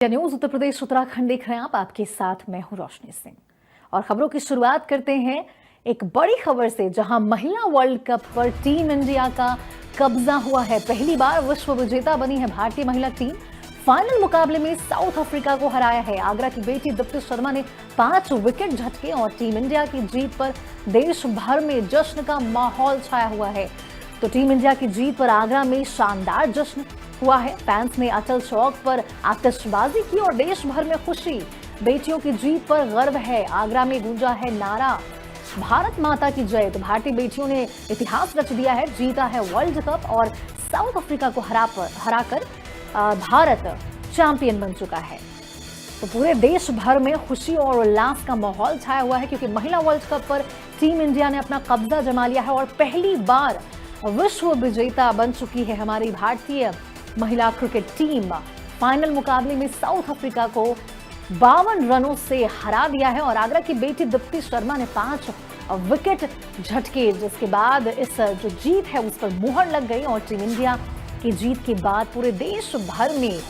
News Uttar Pradesh Uttarakhand देख रहे हैं आप। आपके साथ मैं हूं रोशनी सिंह और खबरों की शुरुआत करते हैं एक बड़ी खबर से, जहां महिला वर्ल्ड कप पर टीम इंडिया का कब्जा हुआ है। पहली बार विश्व विजेता बनी है भारतीय महिला टीम। फाइनल मुकाबले में साउथ अफ्रीका को हराया है। आगरा की बेटी दीप्ति शर्मा ने 5 विकेट झटके और टीम इंडिया की जीत पर देश भर में जश्न का माहौल छाया हुआ है। तो टीम इंडिया की जीत पर आगरा में शानदार जश्न हुआ है। फैंस ने अटल चौक पर आतिशबाजी की और देश भर में खुशी। बेटियों की जीत पर गर्व है। आगरा में गूंजा है नारा भारत माता की जय। तो भारतीय बेटियों ने इतिहास रच दिया है, जीता है वर्ल्ड कप और साउथ अफ्रीका को हराकर भारत चैंपियन बन चुका है। तो पूरे देश भर में खुशी और उल्लास का माहौल छाया हुआ है, क्योंकि महिला वर्ल्ड कप पर टीम इंडिया ने अपना कब्जा जमा लिया है और पहली बार विश्व विजेता बन चुकी है हमारी भारतीय महिला क्रिकेट टीम। फाइनल मुकाबले में साउथ अफ्रीका को 52 रनों से हरा दिया है और आगरा की बेटी दीप्ति शर्मा ने 5 विकेट झटके, जिसके बाद इस जो जीत है उस पर मुहर लग गई। और टीम इंडिया की जीत के बाद पूरे देश भर में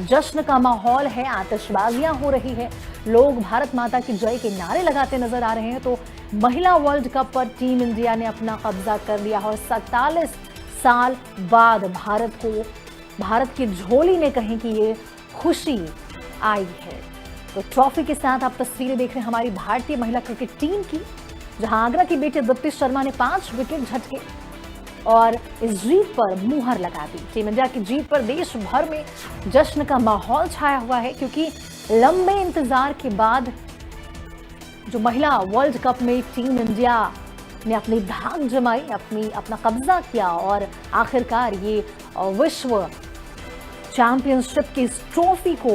जश्न का माहौल है, आतिशबाजियां हो रही है, लोग भारत माता की जय के नारे लगाते नजर आ रहे हैं। तो महिला वर्ल्ड कप पर टीम इंडिया ने अपना कब्जा कर लिया और 47 साल बाद भारत की झोली में कहें कि ये खुशी आई है। तो ट्रॉफी के साथ आप तस्वीरें देख रहे हैं हमारी भारतीय महिला क्रिकेट टीम की, जहां आगरा की बेटी दीप्ति शर्मा ने 5 विकेट झटके और इस जीत पर मुहर लगा दी। टीम इंडिया की जीत पर देश भर में जश्न का माहौल छाया हुआ है, क्योंकि लंबे इंतजार के बाद जो महिला वर्ल्ड कप में टीम इंडिया ने अपनी धाक जमाई, अपना कब्जा किया और आखिरकार ये विश्व चैंपियनशिप की इस ट्रॉफी को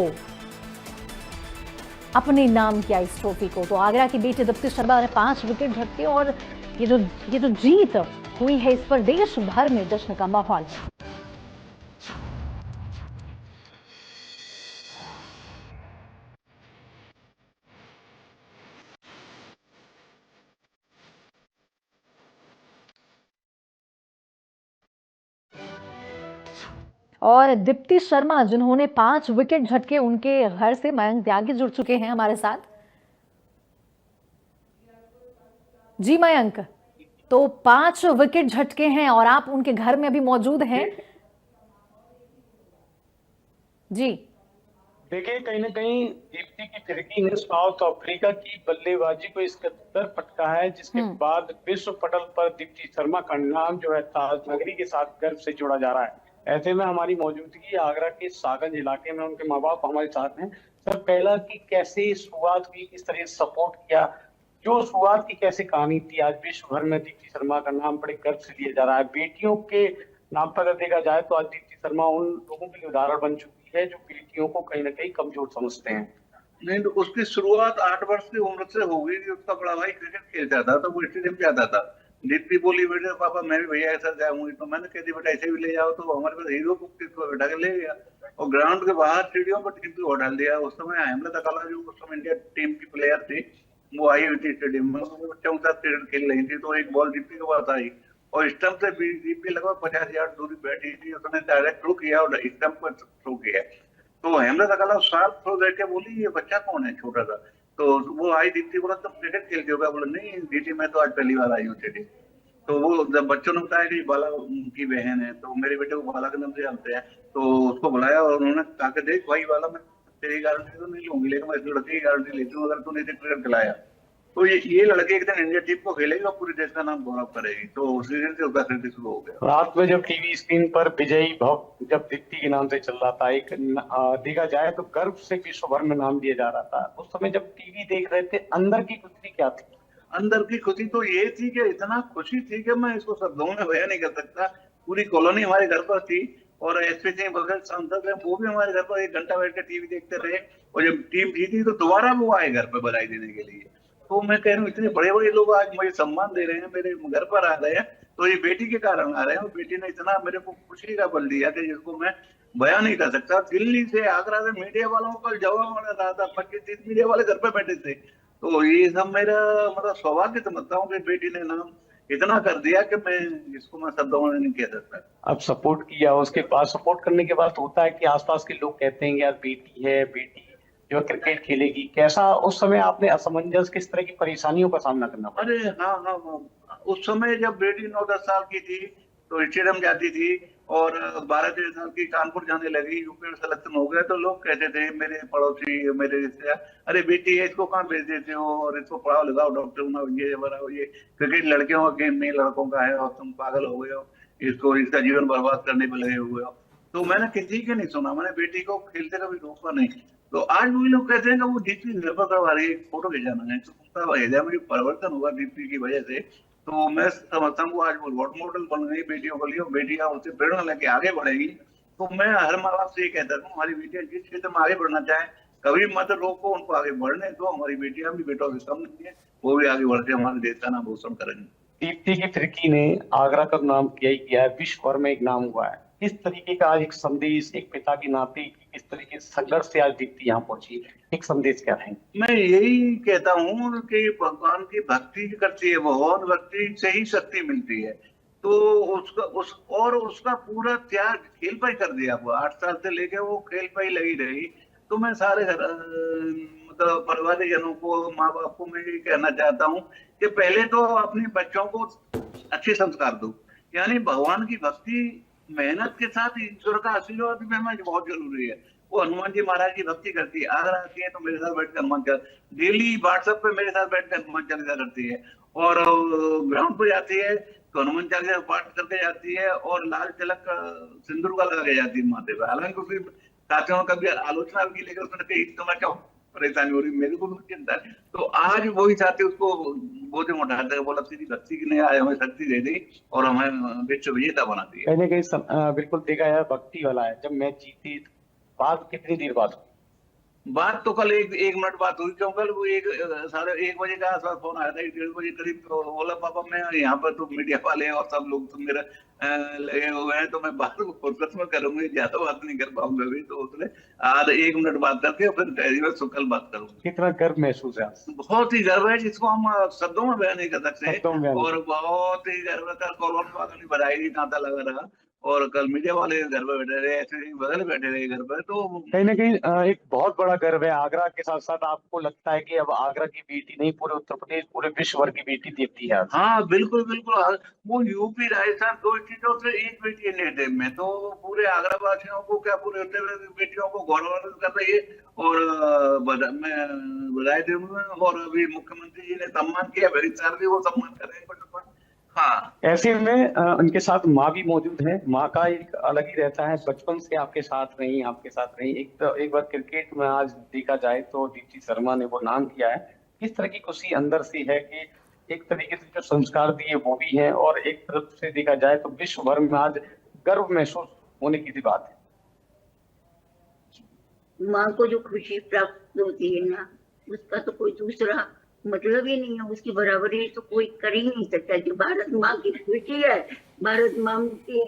अपने नाम किया, इस ट्रॉफी को। तो आगरा की बेटी दीप्ति शर्मा ने 5 विकेट झटके और ये जो जीत हुई है, इस पर देश भर में जश्न का माहौल है। और दीप्ति शर्मा जिन्होंने 5 विकेट झटके, उनके घर से मयंक त्यागी जुड़ चुके हैं हमारे साथ। जी मयंक, तो 5 विकेट झटके हैं और आप उनके घर में अभी मौजूद हैं। जी देखिए, कहीं ना कहीं दीप्ति की फिरकी ने साउथ अफ्रीका की बल्लेबाजी को इस कदर पटका है, जिसके बाद विश्व पटल पर दीप्ति शर्मा का नाम जो है ताज नगरी के साथ गर्व से जोड़ा जा रहा है। ऐसे में हमारी मौजूदगी आगरा के सागंज इलाके में, उनके माँ बाप हमारे साथ हैं। सर, पहला की कैसे शुरुआत हुई, किस तरह सपोर्ट किया, जो शुरुआत की कैसे कहानी थी, आज विश्व भर में दीप्ति शर्मा का नाम बड़े गर्व से लिया जा रहा है। बेटियों के नाम पर अगर देखा जाए तो आज दीप्ति शर्मा उन लोगों के लिए उदाहरण बन चुकी है जो बेटियों को कहीं ना कहीं कमजोर समझते हैं। नहीं, तो उसकी शुरुआत 8 वर्ष की उम्र से हो गई थी। उसका बड़ा भाई क्रिकेट खेलता था, तो वो स्टेडियम पे आता था। दीप्ति बोली, बेटे पापा मैं भी भैया के साथ जाऊंगी। तो मैंने कह दी, बेटा ऐसे भी ले जाओ। तो हमारे पास हीरो को बैठा के ले गया और ग्राउंड के बाहर स्टेडियम पर टीम को डाल दिया। उस समय हेमलता कला, जो उस समय इंडिया टीम की प्लेयर थी, वो आई हुई थी स्टेडियम में। वो बच्चों के साथ क्रिकेट खेल रही थी, तो एक बॉल दीप्ति के पास आई और स्टंप से दीप्ति लगभग 50 यार्ड दूरी बैठी थी। उसने डायरेक्ट थ्रो किया और स्टंप पर थ्रो किया। तो हेमलता कला शार्प थ्रो देके बोली, ये बच्चा कौन है छोटा सा। तो वो आई दीप्ति, बोला तुम क्रिकेट खेलते होगा। बोला नहीं दीदी, मैं तो आज पहली बार आई हूँ स्टेडियम। तो वो जब बच्चों ने बताया कि बाला की बहन है, तो मेरे बेटे को बाला के नाम से जानते हैं, तो उसको बुलाया और उन्होंने कहा कि देख भाई बाला, मैं तेरी गारंटी तो नहीं लूंगी, लेकिन मैं इस लड़के की गारंटी लेती हूँ, अगर तूने इसे क्रिकेट खिलाया तो ये लड़के एक दिन इंडिया टीम को खेलेगी और पूरे देश का नाम गौरव करेगी। तो उसी दिन से उसका क्रिकेट शुरू हो गया। रात में जब टीवी स्क्रीन पर विजयी भव जब दीप्ति के नाम से चल रहा था, एक देखा जाए तो गर्व से विश्व भर में नाम दिया जा रहा था, उस समय जब टीवी देख रहे थे, अंदर की खुशी क्या थी? अंदर की खुशी तो ये थी कि इतना खुशी थी कि मैं इसको शब्दों में बयान नहीं कर सकता। पूरी कॉलोनी हमारे घर पर थी और एसपी सिंह बघेल सांसद है, वो भी हमारे घर पर 1 घंटा बैठ कर टीवी देखते रहे। और जब टीम जीती तो दोबारा वो आए घर पर बधाई देने के लिए। तो मैं कह रहा हूँ, इतने बड़े बड़े लोग आज मुझे सम्मान दे रहे हैं, मेरे घर पर आ रहे हैं, तो ये बेटी के कारण आ रहे हैं। और बेटी ने इतना मेरे को खुशी का बल दिया कि जिसको मैं बयान नहीं कर सकता। दिल्ली से, आगरा से मीडिया वालों को कल जवाब मिल रहा था, 25-30 मीडिया वाले घर पे बैठे थे। तो ये सब मेरा मतलब सौभाग्य समझता हूँ कि बेटी ने नाम इतना कर दिया कि मैं शब्दों में नहीं कह सकता। अब सपोर्ट किया, उसके बाद सपोर्ट करने के बाद होता है कि आसपास के लोग कहते हैं यार बेटी है, बेटी जो क्रिकेट खेलेगी, कैसा उस समय आपने असमंजस, किस तरह की परेशानियों का सामना करना पड़ा? अरे हाँ हाँ हाँ, उस समय जब बेटी 9-10 साल की थी तो स्टेडियम जाती थी, और 12-13 साल की कानपुर जाने लगी, यूपी में सिलेक्शन हो गया, तो लोग कहते थे मेरे पड़ोसी, मेरे रिश्तेदार, अरे बेटी है इसको कहाँ भेज देते हो, और इसको पढ़ाओ लिखाओ, डॉक्टर बनाओ, ये बनाओ, ये क्रिकेट लड़कियों का गेम नहीं लड़कों का है, और तुम पागल हो गए हो, इसको इसका जीवन बर्बाद करने में लगे हुए हो। तो मैंने किसी के नहीं सुना, मैंने बेटी को खेलते कभी रोका नहीं। तो आज भी लोग कहते हैं कि वो डीपी निर्भर करवा रही है, फोटो खिंचाना है, तो उनका हृदय में जो परिवर्तन हुआ डीपी की वजह से, तो मैं समझता हूँ आज वो रोल मॉडल बन गई बेटियों के लिए, बेटियां उससे प्रेरणा लेके आगे बढ़ेगी। तो मैं हर माँ बाप से ये कहता हूँ, हमारी बेटियां जिस क्षेत्र में आगे बढ़ना चाहें, कभी मत रोको उनको आगे बढ़ने दो। हमारी बेटियां भी बेटों से कम नहीं है, वो भी आगे बढ़ के हमारे देश का नाम रोशन करेंगी। दीप्ति की फिरकी ने आगरा का नाम किया ही किया है, विश्व भर में एक नाम हुआ है। किस तरीके का आज एक संदेश एक पिता के नाते कि किस तरीके से संघर्ष से आज दीप्ति यहाँ पहुंची, एक संदेश क्या रहेंगे? मैं यही कहता हूँ कि भगवान की भक्ति करती है वो, और भक्ति से ही शक्ति मिलती है। तो उसका पूरा त्याग खेल पर ही कर दिया। वो 8 साल से लेके वो खेल पर ही लगी रही। तो मैं सारे घर मतलब परिवारजनों को, माँ बाप को मैं ये कहना चाहता हूँ कि पहले तो अपने बच्चों को अच्छे संस्कार दो, यानी भगवान की भक्ति मेहनत के साथ ईश्वर का आशीर्वाद भी हमें बहुत जरूरी है। वो हनुमान जी महाराज की भक्ति करती है, अगर आती है तो मेरे साथ बैठकर हनुमान चालीसा, डेली व्हाट्सएप पे मेरे साथ बैठकर हनुमान चालीसा करती है, और ग्राउंड पे जाती है तो हनुमान चालीसा पाठ करके जाती है, और लाल तिलक सिंदूर का लगा के जाती है माथे पे। हालांकि उसकी साथियों ने कभी आलोचना भी की, लेकिन उसने कही तुम्हें क्या परेशानी हो रही, मेरे को भी चिंता है। तो आज वही साथी उसको गोदे में उठाते हैं, बोला तेरी भक्ति की ने आज हमें शक्ति दे दी और हमें विश्व विजेता बना दिया। कहीं ना कहीं बिल्कुल देखा जाए भक्ति वाला है। जब मैच जीती बात कितनी देर बाद हुई? बात तो कल एक मिनट बात हुई, क्यों कल वो 1:30 बजे का आसपास फोन आया था, 1:30 बजे करीब। तो बोला पापा मैं यहाँ पर तो मीडिया वाले और सब लोग तो मेरा लगे हुए हैं, तो मैं बात को फुर्सत में करूंगी, ज्यादा बात नहीं कर पाऊंगा अभी। तो उसने आज 1 मिनट बात करके फिर मैं कल बात करूंगा। कितना गर्व महसूस है? बहुत ही गर्व है, जिसको हम शब्दों में बयान नहीं कर सकते, शब्दों में बयान नहीं। और बहुत ही गर्व है। कल कोरोना वालों ने बधाई दी, तांता लगा रहा, और कल मीडिया वाले घर पे बैठे रहे, ऐसे ही बगल बैठे रहे घर पे। तो कहीं ना कहीं एक बहुत बड़ा गर्व है। आगरा के साथ साथ आपको लगता है कि अब आगरा की बेटी नहीं, पूरे उत्तर प्रदेश, पूरे विश्व भर की बेटी दीप्ति है आज? हाँ बिल्कुल बिल्कुल, वो यूपी राजस्थान 2 चीजों से एक बेटी है नेटिव में, तो पूरे आगरा वासियों को क्या, पूरे उत्तर प्रदेश की बेटियों को गौरवान्वित कर रही है। और मैं बधाई दूंगा, और अभी मुख्यमंत्री जी ने सम्मान किया, मेरी सर भी वो सम्मान करेंगे। हाँ, ऐसे में उनके साथ माँ भी मौजूद है। माँ का एक अलग ही रहता है, बचपन से आपके साथ रही, आपके साथ रही। एक बार क्रिकेट में आज देखा जाए तो दीप्ति शर्मा ने वो नाम किया है। किस तरह की खुशी अंदर से है कि एक तरीके से जो संस्कार दिए वो भी है, और एक तरफ से देखा जाए तो विश्व भर में आज गर्व महसूस होने की भी बात है। माँ को जो खुशी प्राप्त होती है ना, उसका तो कोई दूसरा मतलब ही नहीं है, उसकी बराबरी तो कोई कर ही नहीं सकता। जो भारत माँ की खुशी है, भारत माँ के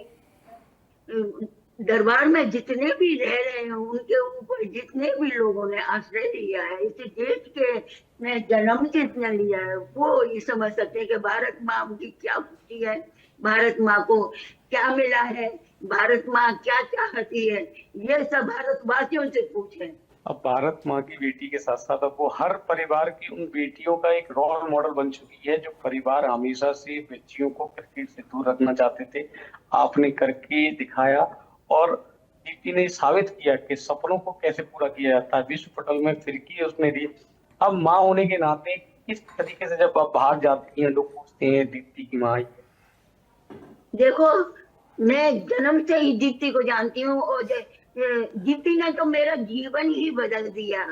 दरबार में जितने भी रह रहे हैं, उनके ऊपर जितने भी लोगों ने आश्रय लिया है, इस देश के ने जन्म जितने लिया है, वो ये समझ सकते हैं कि भारत माँ की क्या खुशी है, भारत माँ को क्या मिला है, भारत माँ क्या चाहती है। ये सब भारतवासियों से पूछें। अब भारत माँ की बेटी के साथ साथ अब वो हर परिवार की उन बेटियों का एक रोल मॉडल बन चुकी है, जो परिवार हमेशा से बच्चियों को क्रिकेट से दूर रखना चाहते थे। आपने करके दिखाया, और दीप्ति ने साबित किया कि सपनों को कैसे पूरा किया जाता है। विश्व पटल में फिरकी उसने दी। अब माँ होने के नाते किस तरीके से जब आप बाहर जाती हैं, लोग पूछते हैं दीप्ति की माँ? देखो, मैं जन्म से ही दीप्ति को जानती हूँ, और दीप्ति ने तो मेरा जीवन ही बदल दिया।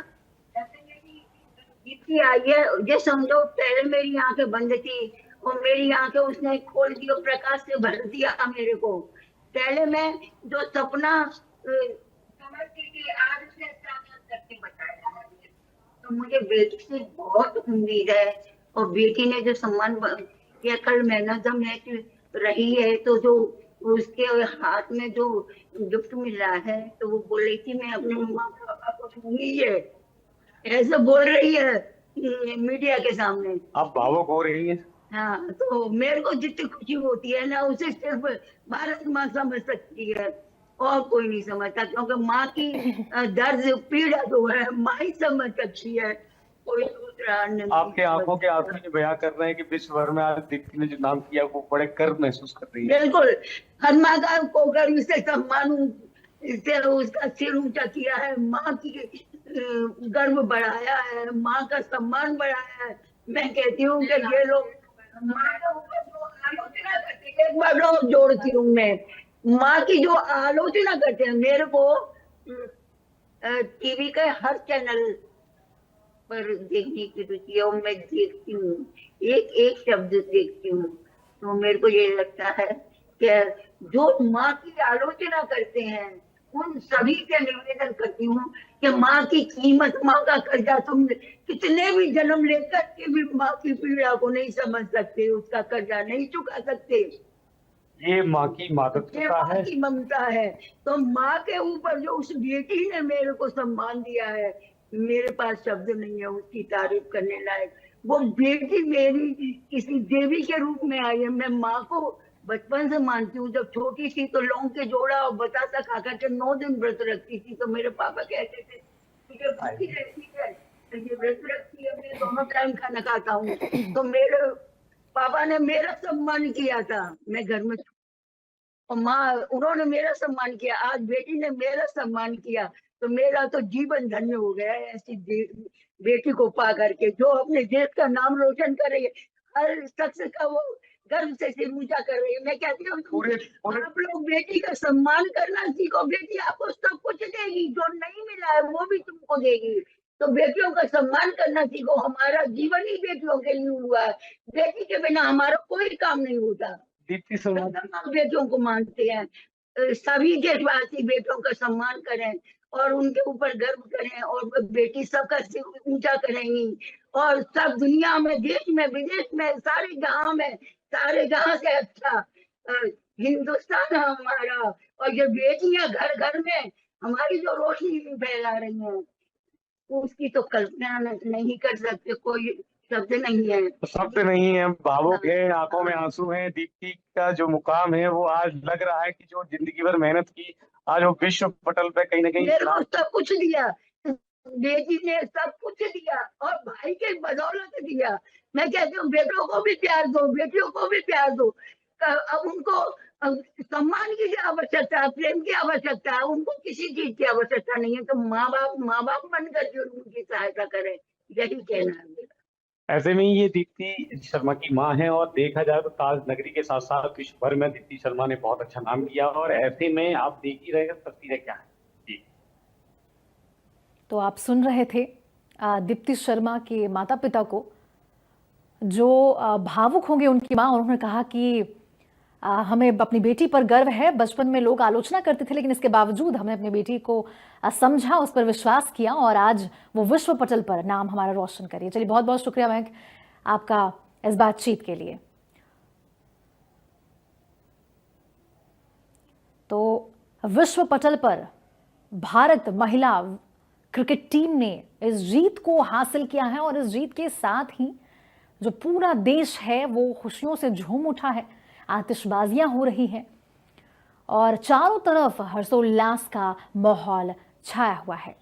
दीप्ति आई है, ये समझो पहले मेरी आंखें बंद थी, और मेरी आंखें उसने खोल दी और प्रकाश से भर दिया मेरे को। पहले मैं जो सपना समझती थी, आज उसे साकार करके बताया। तो मुझे बेटी से बहुत उम्मीद है, और बेटी ने जो सम्मान किया, कल मैन ऑफ द मैच रही है, तो जो उसके हाथ में जो गिफ्ट मिल रहा है, तो वो बोल रही थी मैं अपने मम्मा पापा को दूंगी, है ऐसे बोल रही है मीडिया के सामने। आप भावुक हो रही हैं? हाँ, तो मेरे को जितनी खुशी होती है ना, उसे सिर्फ भारत माँ समझ सकती है, और कोई नहीं समझता, क्योंकि माँ की दर्द पीड़ा जो है माँ ही समझ सकती है, कोई दूसरा नहीं आपके समझ आंखों के सकता। आंसू ये बयां कर रहे हैं कि विश्व भर में आज दीप्ति ने जो नाम किया वो बड़े गर्व महसूस कर रही है। बिल्कुल, हर माता को गर्व से सम्मान से उसका सिर ऊंचा किया है, माँ की गर्व बढ़ाया है, माँ का सम्मान बढ़ाया है। मैं कहती हूँ कि ये लोग माँ के ऊपर जो आलोचना करते हैं, एक बार और जोड़ती हूँ मैं, माँ की जो आलोचना करते हैं, मेरे को टीवी के हर चैनल पर देखने की रुचि है, और मैं देखती हूँ, एक एक शब्द देखती हूँ, तो मेरे को ये लगता है कि जो माँ की आलोचना करते हैं उन सभी से निवेदन करती हूँ कि माँ की कीमत, माँ का कर्जा तुम कितने भी जन्म लेकर के भी माँ की पीड़ा को नहीं समझ सकते, उसका कर्जा नहीं चुका सकते। ये माँ की ये मातृत्वता माँ है। की ममता है। तो माँ के ऊपर जो उस बेटी ने मेरे को सम्मान दिया है, मेरे पास शब्द नहीं है उसकी तारीफ करने लायक। वो बेटी मेरी किसी देवी के रूप में आई है। मैं माँ को बचपन से मानती हूँ। जब छोटी थी तो लौंग के जोड़ा और बतासा खाकर के 9 दिन व्रत रखती थी, तो मेरे पापा कहते थे तुझे भूखी रहती है, तो ये व्रत रखती है, मैं दोनों टाइम खाना खाता हूँ। तो मेरे पापा ने मेरा सम्मान किया था, मैं घर में, और माँ उन्होंने मेरा सम्मान किया, आज बेटी ने मेरा सम्मान किया, तो मेरा तो जीवन धन्य हो गया है ऐसी बेटी को पा करके, जो अपने देश का नाम रोशन कर रही है, हर शख्स का वो गर्व से सिर ऊंचा कर रही है। मैं कहती हूँ आप लोग बेटी का सम्मान करना सीखो, बेटी आपको सब कुछ देगी, जो नहीं मिला है वो भी तुमको देगी, तो बेटियों का सम्मान करना सीखो। हमारा जीवन ही बेटियों के लिए हुआ है, बेटी के बिना हमारा कोई काम नहीं होता। दीप्ति शर्मा बेटियों को मानते हैं, सभी देशवासी बेटियों का सम्मान करें और उनके ऊपर गर्व करें, और बेटी सबका सिर ऊंचा करेंगी, और सब दुनिया में, देश में, विदेश में, सारे जहां में, सारे जहां से अच्छा हिंदुस्तान है हमारा। और ये बेटियां घर घर में हमारी जो रोशनी फैला रही हैं, उसकी तो कल्पना नहीं कर सकते, कोई शब्द नहीं है। शब्द नहीं है, भावुक है, आंखों में आंसू हैं। दीप्ति का जो मुकाम है वो आज लग रहा है कि जो जिंदगी भर मेहनत की, आज वो विश्व पटल पे कहीं ना कहीं मेरे को सब कुछ दिया, बेटी ने सब कुछ दिया, और भाई के बदौलत दिया। मैं कहती हूँ बेटों को भी प्यार दो, बेटियों को भी प्यार दो। अब उनको सम्मान की आवश्यकता है, प्रेम की आवश्यकता है, उनको किसी चीज की आवश्यकता नहीं है। तो माँ बाप बन करके उनकी सहायता करें, यही कहना है मेरा। ऐसे में ही ये दीप्ति शर्मा की माँ है, और देखा जाए तो ताज नगरी के साथ साथ विश्व भर में दीप्ति शर्मा ने बहुत अच्छा नाम किया। और ऐसे में आप देख ही रहे तस्वीरें क्या है जी। तो आप सुन रहे थे दीप्ति शर्मा के माता पिता को, जो भावुक होंगे उनकी माँ। उन्होंने कहा कि हमें अपनी बेटी पर गर्व है। बचपन में लोग आलोचना करते थे, लेकिन इसके बावजूद हमने अपनी बेटी को समझा, उस पर विश्वास किया, और आज वो विश्व पटल पर नाम हमारा रोशन करिए। चलिए, बहुत बहुत शुक्रिया महक आपका इस बातचीत के लिए। तो विश्व पटल पर भारत महिला क्रिकेट टीम ने इस जीत को हासिल किया है, और इस जीत के साथ ही जो पूरा देश है वो खुशियों से झूम उठा है। आतिशबाजियां हो रही हैं और चारों तरफ हर्षोल्लास का माहौल छाया हुआ है।